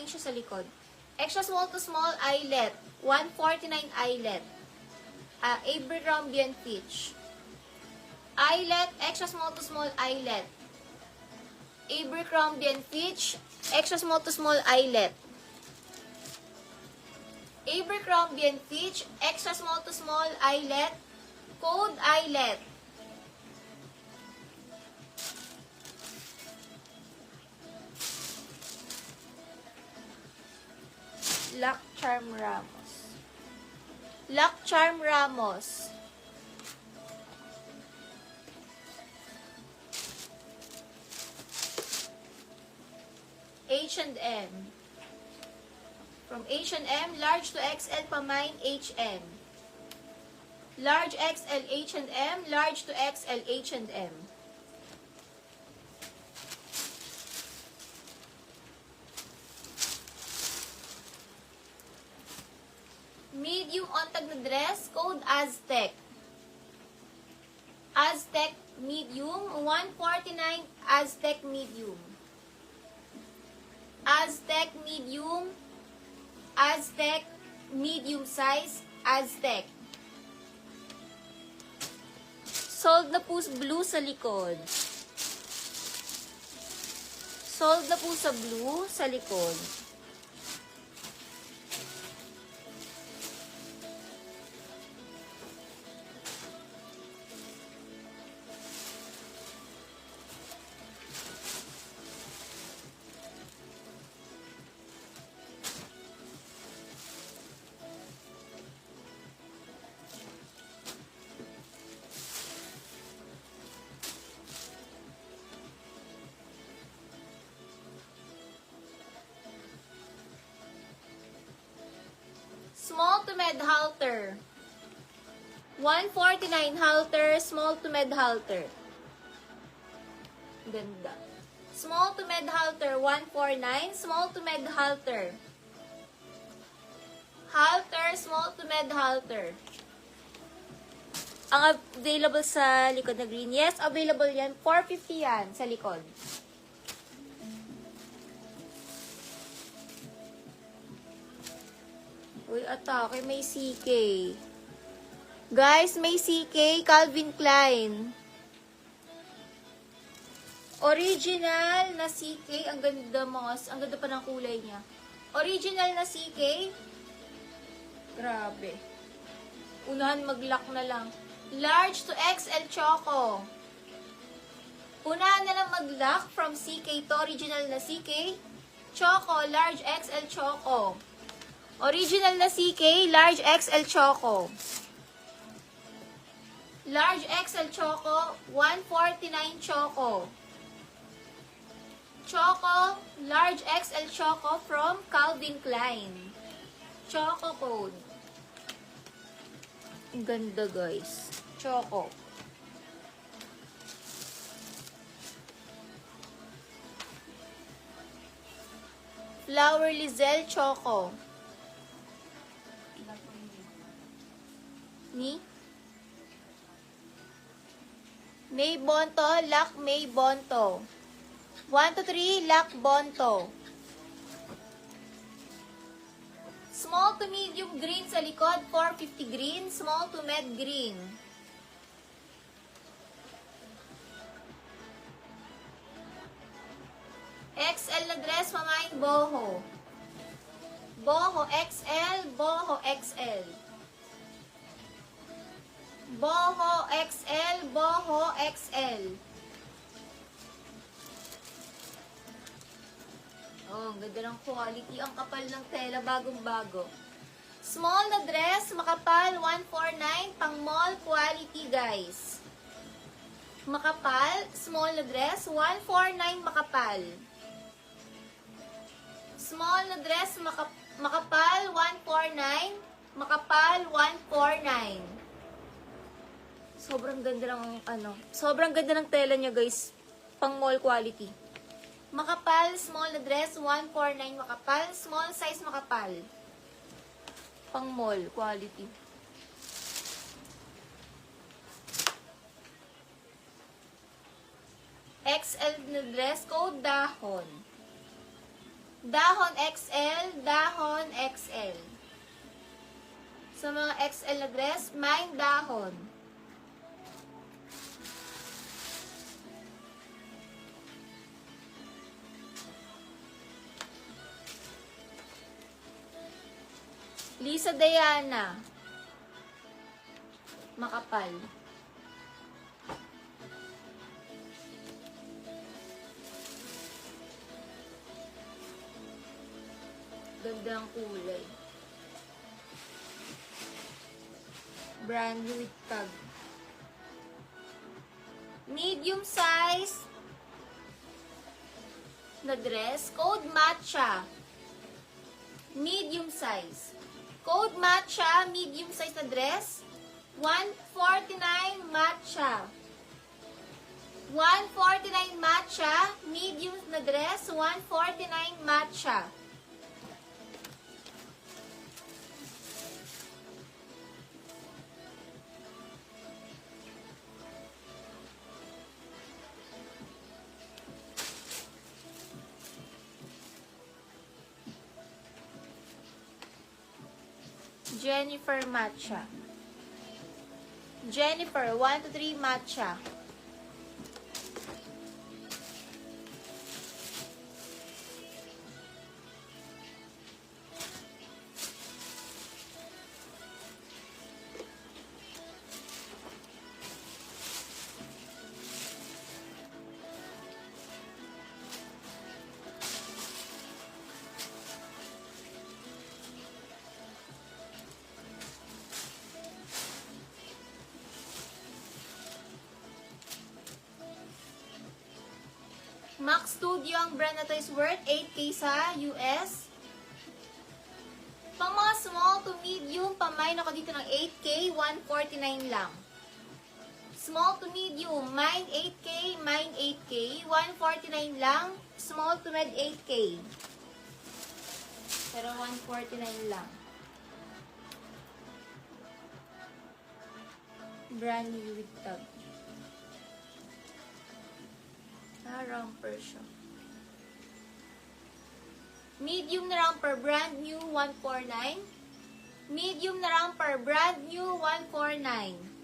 siya sa likod. Extra small to small eyelet. 149 eyelet. Abercrombie and Fitch. Eyelet, extra small to small eyelet. Abercrombie and Fitch, extra small to small eyelet. Abercrombie and Fitch, extra small to small eyelet. Code eyelet. Lock Charm Ramos. Lock Charm Ramos. H&M. From H&M, large to XL pamine HM. Large XL H&M, large to XL H&M. Medium ontag na dress, code Aztec. Aztec medium, 149 Aztec medium. Aztec medium, Aztec medium size, Aztec. Sold na po blue sa likod. Sold na po sa blue sa likod. Small to med halter. 149 halter, small to med halter. Ganda. Small to med halter, 149, small to med halter. Halter, small to med halter. Ang available sa likod na green. Yes, available yan. 450 yan sa likod. Uy, atake, may CK. Guys, may CK, Calvin Klein. Original na CK, ang ganda ang ganda pa ng kulay niya. Original na CK. Grabe. Unahan mag-lock na lang. Large to XL Choco. Unahan na lang mag-lock from CK to original na CK. Choco, large XL Choco. Original na CK, large XL Choco. Large XL Choco, 149 Choco. Choco, large XL Choco from Calvin Klein. Choco code. Ang ganda guys. Choco. Flower Lizelle Choco. Ni May Bonto, Lac May Bonto. 1 to 3, Lac Bonto. Small to medium green sa likod, 450 green. Small to med green. XL na dress, mamaing boho. Boho XL, boho XL. Boho XL, boho XL. Oh, ang ganda ng quality. Ang kapal ng tela, bagong-bago. Small na dress, makapal, 149, pang mall quality, guys. Makapal, small na dress, 149 makapal. Small na dress, makapal, 149, makapal, 149. Sobrang ganda ng sobrang ganda ng tela niya, guys. Pang mall quality. Makapal, small na dress, 149 makapal, small size makapal. Pang mall quality. XL na dress, code dahon. Dahon XL, dahon XL. Sa mga XL na dress, mine dahon. Lisa Diana. Makapal. Ganda ang kulay. Brand new with tag. Medium size na dress. Code matcha. Medium size. Code matcha. Medium size na dress. 149 matcha. 149 matcha. Medium na dress. 149 matcha. Jennifer matcha. Jennifer, 1 to 3 matcha. Max Studio ang brand na to is worth 8K sa US. Pang mga small to medium, pamain ako dito ng 8K, 149 lang. Small to medium, mine 8K, mine 8K, 149 lang. Small to med 8K. Pero 149 lang. Brand new with tag. Romper siya. Medium na romper, brand new, 149. Medium na romper, brand new, 149.